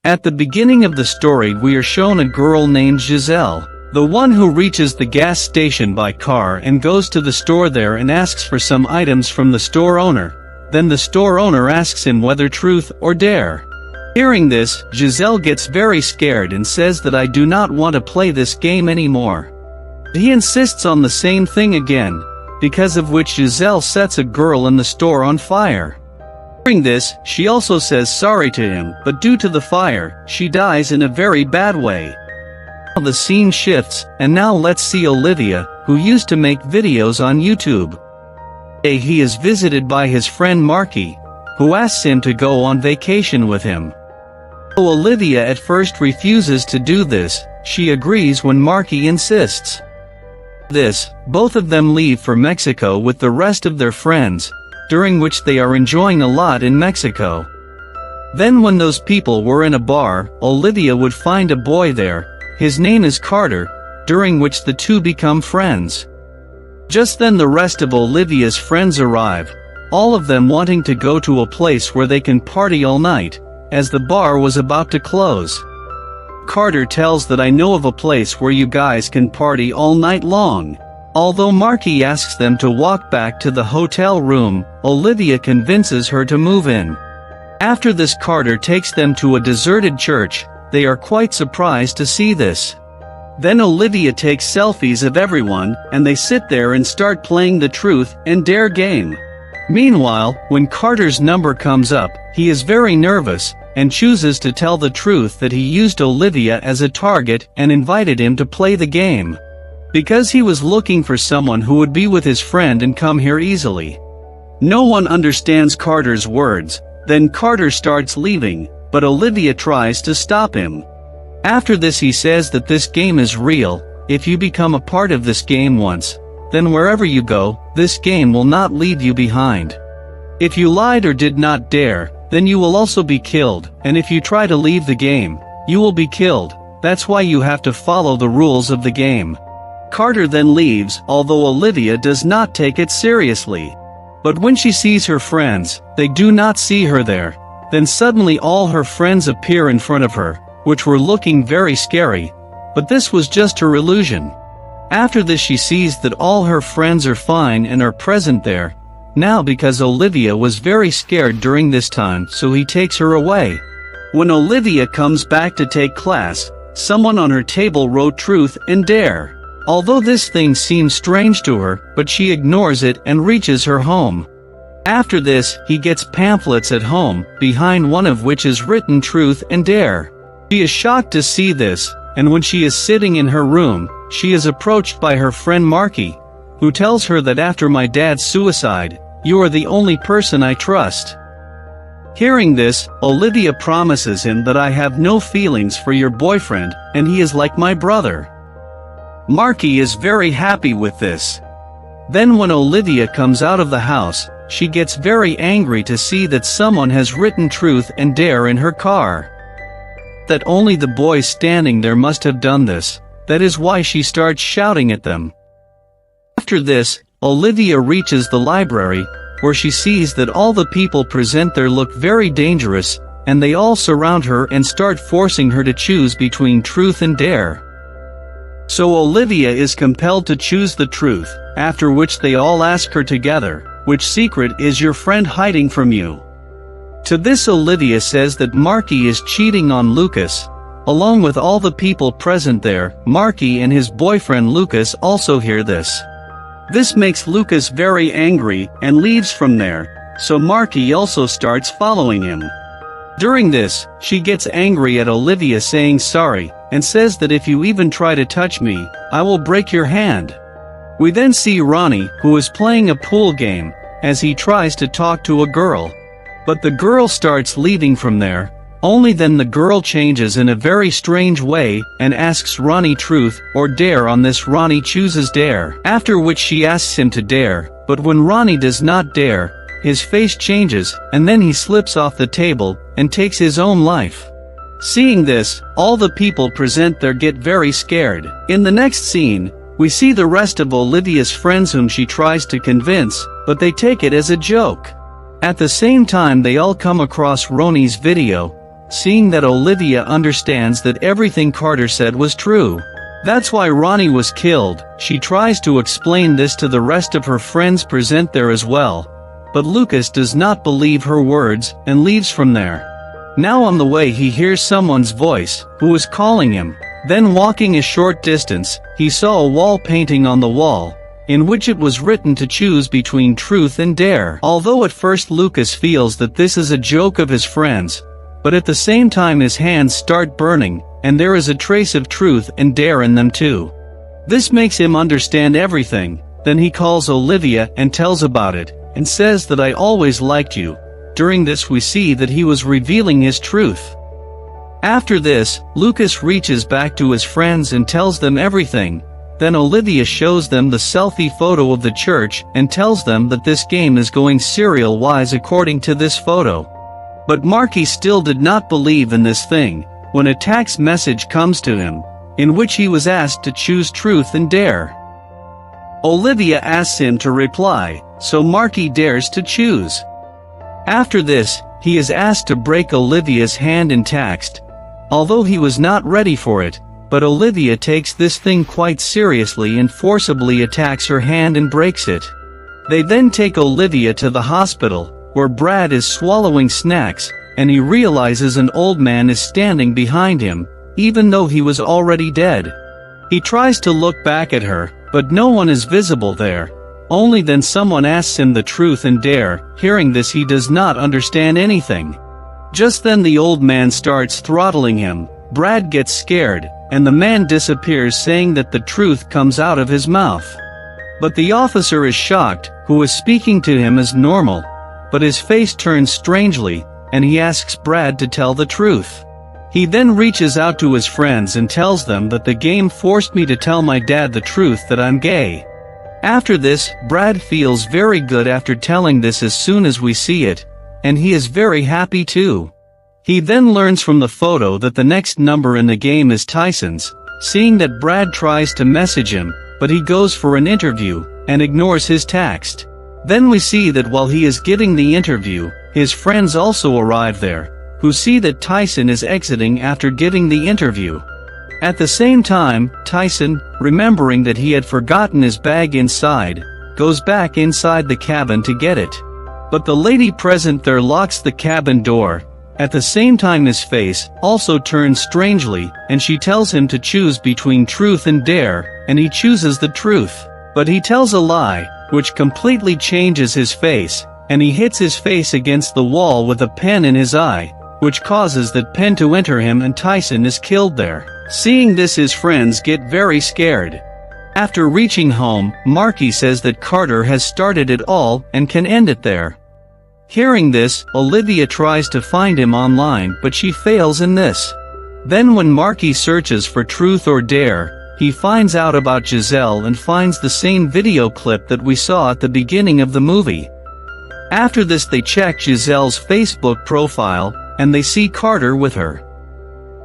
At the beginning of the story we are shown a girl named Giselle, the one who reaches the gas station by car and goes to the store there and asks for some items from the store owner. Then the store owner asks him whether truth or dare. Hearing this, Giselle gets very scared and says that I do not want to play this game anymore. He insists on the same thing again, because of which Giselle sets a girl in the store on fire. Hearing this, she also says sorry to him, but due to the fire, she dies in a very bad way. Now the scene shifts, and now let's see Olivia, who used to make videos on YouTube. He is visited by his friend Markie, who asks him to go on vacation with him. Though Olivia at first refuses to do this, she agrees when Markie insists. Both of them leave for Mexico with the rest of their friends, during which they are enjoying a lot in Mexico. Then when those people were in a bar, Olivia would find a boy there, his name is Carter, during which the two become friends. Just then the rest of Olivia's friends arrive, all of them wanting to go to a place where they can party all night, as the bar was about to close. Carter tells that I know of a place where you guys can party all night long. Although Markie asks them to walk back to the hotel room, Olivia convinces her to move in. After this, Carter takes them to a deserted church. They are quite surprised to see this. Then Olivia takes selfies of everyone, and they sit there and start playing the truth and dare game. Meanwhile, when Carter's number comes up, he is very nervous, and chooses to tell the truth that he used Olivia as a target and invited him to play the game, because he was looking for someone who would be with his friend and come here easily. No one understands Carter's words. Then Carter starts leaving, but Olivia tries to stop him. After this he says that this game is real. If you become a part of this game once, then wherever you go, this game will not leave you behind. If you lied or did not dare, then you will also be killed, and if you try to leave the game, you will be killed. That's why you have to follow the rules of the game. Carter then leaves, although Olivia does not take it seriously. But when she sees her friends, they do not see her there. Then suddenly all her friends appear in front of her, which were looking very scary, but this was just her illusion. After this she sees that all her friends are fine and are present there. Now because Olivia was very scared during this time, so he takes her away. When Olivia comes back to take class, someone on her table wrote truth and dare. Although this thing seems strange to her, but she ignores it and reaches her home. After this, he gets pamphlets at home, behind one of which is written truth and dare. She is shocked to see this, and when she is sitting in her room, she is approached by her friend Markie, who tells her that after my dad's suicide, you are the only person I trust. Hearing this, Olivia promises him that I have no feelings for your boyfriend, and he is like my brother. Markie is very happy with this. Then when Olivia comes out of the house, she gets very angry to see that someone has written truth and dare in her car. That only the boys standing there must have done this. That is why she starts shouting at them. After this, Olivia reaches the library, where she sees that all the people present there look very dangerous, and they all surround her and start forcing her to choose between truth and dare. So Olivia is compelled to choose the truth, after which they all ask her together, which secret is your friend hiding from you? To this Olivia says that Markie is cheating on Lucas. Along with all the people present there, Markie and his boyfriend Lucas also hear this. This makes Lucas very angry and leaves from there, so Markie also starts following him. During this, she gets angry at Olivia saying sorry, and says that if you even try to touch me, I will break your hand. We then see Ronnie, who is playing a pool game, as he tries to talk to a girl. But the girl starts leaving from there. Only then the girl changes in a very strange way, and asks Ronnie truth or dare. On this Ronnie chooses dare, after which she asks him to dare, but when Ronnie does not dare, his face changes, and then he slips off the table, and takes his own life. Seeing this, all the people present there get very scared. In the next scene, we see the rest of Olivia's friends whom she tries to convince, but they take it as a joke. At the same time they all come across Ronnie's video, seeing that Olivia understands that everything Carter said was true. That's why Ronnie was killed. She tries to explain this to the rest of her friends present there as well, but Lucas does not believe her words and leaves from there. Now on the way he hears someone's voice, who is calling him. Then walking a short distance, he saw a wall painting on the wall, in which it was written to choose between truth and dare. Although at first Lucas feels that this is a joke of his friends, but at the same time his hands start burning, and there is a trace of truth and dare in them too. This makes him understand everything. Then he calls Olivia and tells about it, and says that I always liked you. During this we see that he was revealing his truth. After this, Lucas reaches back to his friends and tells them everything. Then Olivia shows them the selfie photo of the church and tells them that this game is going serial-wise according to this photo. But Markie still did not believe in this thing, when a text message comes to him, in which he was asked to choose truth and dare. Olivia asks him to reply, so Markie dares to choose. After this, he is asked to break Olivia's hand in text, although he was not ready for it, but Olivia takes this thing quite seriously and forcibly attacks her hand and breaks it. They then take Olivia to the hospital, where Brad is swallowing snacks, and he realizes an old man is standing behind him, even though he was already dead. He tries to look back at her, but no one is visible there. Only then someone asks him the truth and dare. Hearing this he does not understand anything. Just then the old man starts throttling him. Brad gets scared, and the man disappears saying that the truth comes out of his mouth. But the officer is shocked, who is speaking to him as normal, but his face turns strangely, and he asks Brad to tell the truth. He then reaches out to his friends and tells them that the game forced me to tell my dad the truth that I'm gay. After this, Brad feels very good after telling this as soon as we see it, and he is very happy too. He then learns from the photo that the next number in the game is Tyson's, seeing that Brad tries to message him, but he goes for an interview, and ignores his text. Then we see that while he is giving the interview, his friends also arrive there, who see that Tyson is exiting after giving the interview. At the same time, Tyson, remembering that he had forgotten his bag inside, goes back inside the cabin to get it. But the lady present there locks the cabin door. At the same time his face also turns strangely, and she tells him to choose between truth and dare, and he chooses the truth. But he tells a lie, which completely changes his face, and he hits his face against the wall with a pen in his eye, which causes that pen to enter him and Tyson is killed there. Seeing this his friends get very scared. After reaching home, Markie says that Carter has started it all and can end it there. Hearing this, Olivia tries to find him online but she fails in this. Then when Markie searches for truth or dare, he finds out about Giselle and finds the same video clip that we saw at the beginning of the movie. After this they check Giselle's Facebook profile, and they see Carter with her.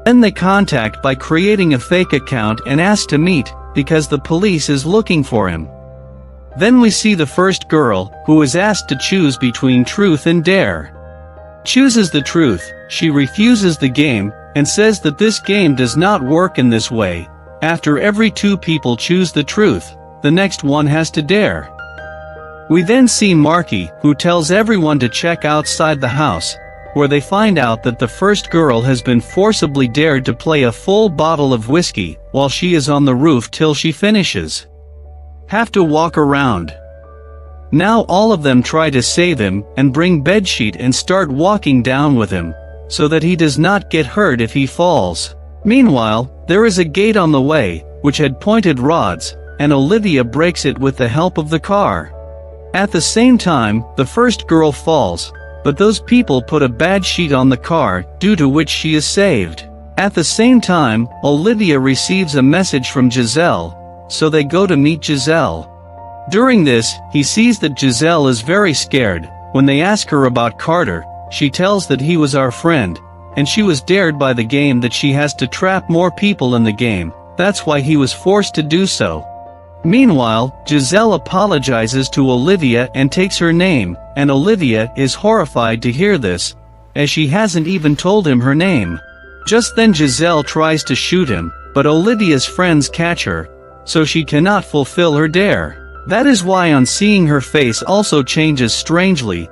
Then they contact by creating a fake account and ask to meet, because the police is looking for him. Then we see the first girl, who is asked to choose between truth and dare. Chooses the truth. She refuses the game, and says that this game does not work in this way. After every two people choose the truth, the next one has to dare. We then see Markie, who tells everyone to check outside the house, where they find out that the first girl has been forcibly dared to play a full bottle of whiskey, while she is on the roof till she finishes. Have to walk around. Now all of them try to save him, and bring bedsheet and start walking down with him, so that he does not get hurt if he falls. Meanwhile, there is a gate on the way, which had pointed rods, and Olivia breaks it with the help of the car. At the same time, the first girl falls, but those people put a bad sheet on the car, due to which she is saved. At the same time, Olivia receives a message from Giselle, so they go to meet Giselle. During this, he sees that Giselle is very scared. When they ask her about Carter, she tells that he was our friend, and she was dared by the game that she has to trap more people in the game, that's why he was forced to do so. Meanwhile, Giselle apologizes to Olivia and takes her name, and Olivia is horrified to hear this, as she hasn't even told him her name. Just then Giselle tries to shoot him, but Olivia's friends catch her, so she cannot fulfill her dare. That is why on seeing her face also changes strangely.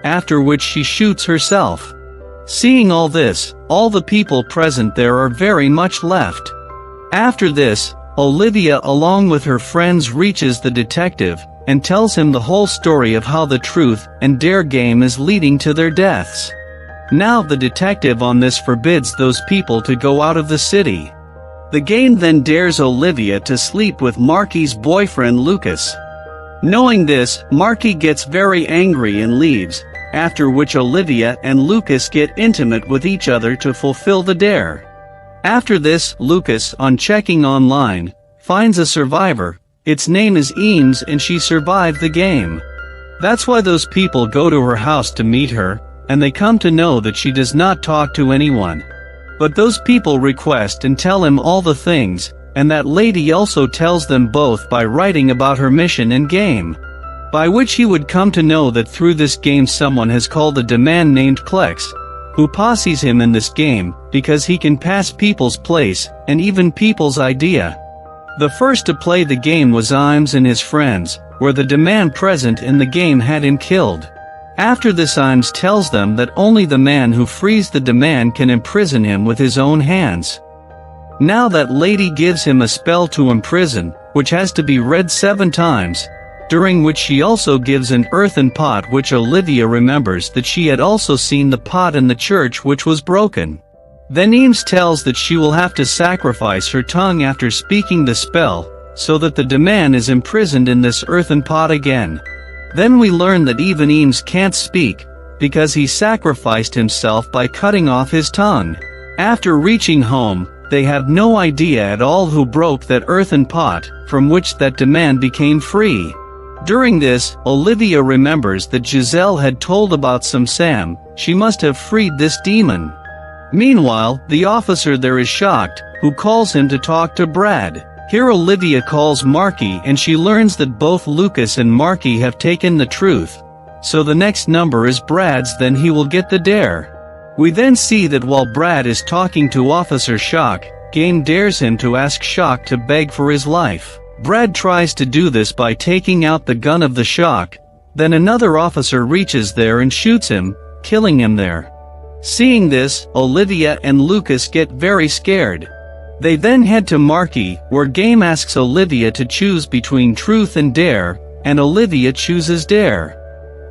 After which she shoots herself. Seeing all this, all the people present there are very much left. After this, Olivia along with her friends reaches the detective, and tells him the whole story of how the truth and dare game is leading to their deaths. Now the detective on this forbids those people to go out of the city. The game then dares Olivia to sleep with Markie's boyfriend Lucas. Knowing this, Markie gets very angry and leaves, after which Olivia and Lucas get intimate with each other to fulfill the dare. After this, Lucas, on checking online, finds a survivor. Its name is Eames and she survived the game. That's why those people go to her house to meet her, and they come to know that she does not talk to anyone. But those people request and tell him all the things, and that lady also tells them both by writing about her mission and game. By which he would come to know that through this game someone has called a demand named Klex, who posses him in this game, because he can pass people's place, and even people's idea. The first to play the game was Imes and his friends, where the demand present in the game had him killed. After this Imes tells them that only the man who frees the demand can imprison him with his own hands. Now that lady gives him a spell to imprison, which has to be read 7 times, during which she also gives an earthen pot which Olivia remembers that she had also seen the pot in the church which was broken. Then Eames tells that she will have to sacrifice her tongue after speaking the spell, so that the demand is imprisoned in this earthen pot again. Then we learn that even Eames can't speak, because he sacrificed himself by cutting off his tongue. After reaching home, they have no idea at all who broke that earthen pot, from which that demand became free. During this, Olivia remembers that Giselle had told about some Sam. She must have freed this demon. Meanwhile, the officer there is shocked, who calls him to talk to Brad. Here Olivia calls Markie and she learns that both Lucas and Markie have taken the truth. So the next number is Brad's, then he will get the dare. We then see that while Brad is talking to Officer Shock, Game dares him to ask Shock to beg for his life. Brad tries to do this by taking out the gun of the Shock, then another officer reaches there and shoots him, killing him there. Seeing this, Olivia and Lucas get very scared. They then head to Markie, where Game asks Olivia to choose between truth and dare, and Olivia chooses dare.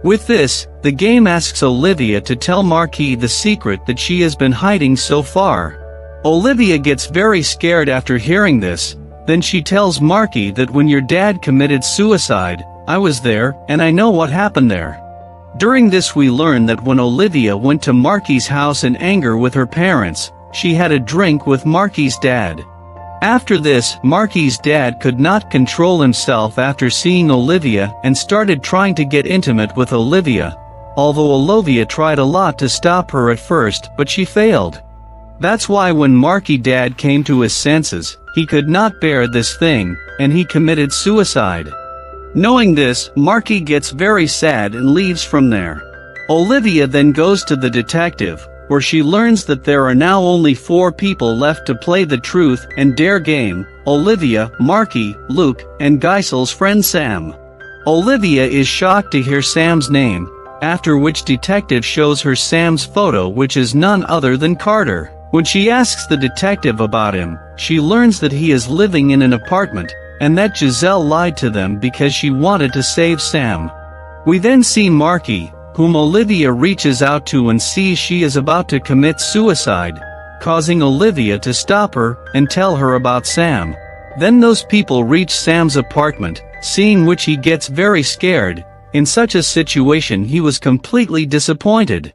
With this, the game asks Olivia to tell Markie the secret that she has been hiding so far. Olivia gets very scared after hearing this, then she tells Markie that when your dad committed suicide, I was there, and I know what happened there. During this we learn that when Olivia went to Markie's house in anger with her parents, she had a drink with Markie's dad. After this, Markie's dad could not control himself after seeing Olivia and started trying to get intimate with Olivia, although Olivia tried a lot to stop her at first, but she failed. That's why when Markie dad came to his senses, he could not bear this thing, and he committed suicide. Knowing this, Markie gets very sad and leaves from there. Olivia then goes to the detective, where she learns that there are now only 4 people left to play the truth and dare game: Olivia, Markie, Luke, and Geisel's friend Sam. Olivia is shocked to hear Sam's name, after which detective shows her Sam's photo, which is none other than Carter. When she asks the detective about him, she learns that he is living in an apartment, and that Giselle lied to them because she wanted to save Sam. We then see Markie, whom Olivia reaches out to and sees she is about to commit suicide, causing Olivia to stop her and tell her about Sam. Then those people reach Sam's apartment, seeing which he gets very scared. In such a situation he was completely disappointed.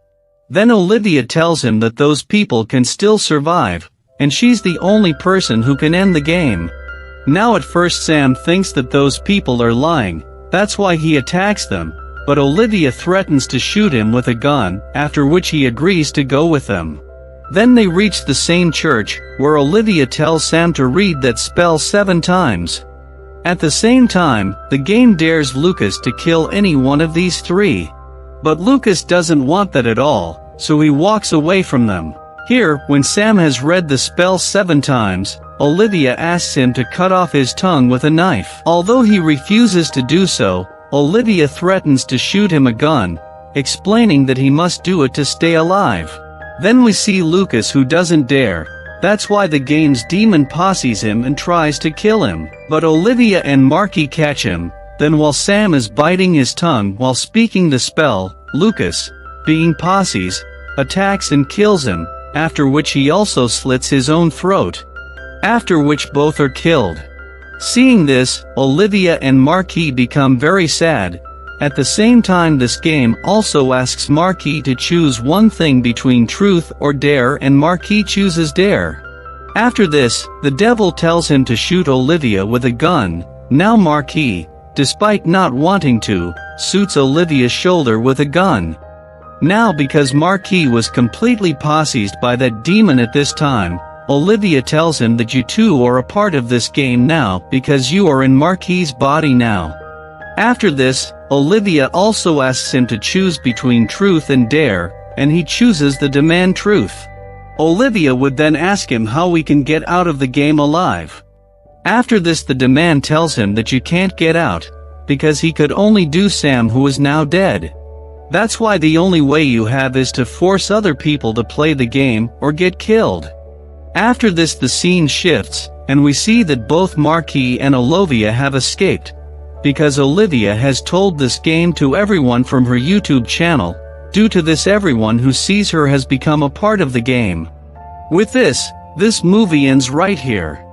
Then Olivia tells him that those people can still survive, and she's the only person who can end the game. Now at first Sam thinks that those people are lying, that's why he attacks them, but Olivia threatens to shoot him with a gun, after which he agrees to go with them. Then they reach the same church, where Olivia tells Sam to read that spell 7 times. At the same time, the game dares Lucas to kill any one of these three. But Lucas doesn't want that at all, so he walks away from them. Here, when Sam has read the spell 7 times, Olivia asks him to cut off his tongue with a knife. Although he refuses to do so, Olivia threatens to shoot him a gun, explaining that he must do it to stay alive. Then we see Lucas, who doesn't dare. That's why the game's demon posses him and tries to kill him. But Olivia and Markie catch him. Then while Sam is biting his tongue while speaking the spell, Lucas, being posses, attacks and kills him, after which he also slits his own throat. After which both are killed. Seeing this, Olivia and Markie become very sad. At the same time, this game also asks Markie to choose one thing between truth or dare, and Markie chooses dare. After this, the devil tells him to shoot Olivia with a gun. Now Markie, despite not wanting to, shoots Olivia's shoulder with a gun. Now because Markie was completely possessed by that demon at this time, Olivia tells him that you two are a part of this game now because you are in Markie's body now. After this, Olivia also asks him to choose between truth and dare, and he chooses the demand truth. Olivia would then ask him how we can get out of the game alive. After this, the demand tells him that you can't get out, because he could only do Sam, who is now dead. That's why the only way you have is to force other people to play the game or get killed. After this, the scene shifts, and we see that both Markie and Olivia have escaped, because Olivia has told this game to everyone from her YouTube channel. Due to this, everyone who sees her has become a part of the game. With this movie ends right here.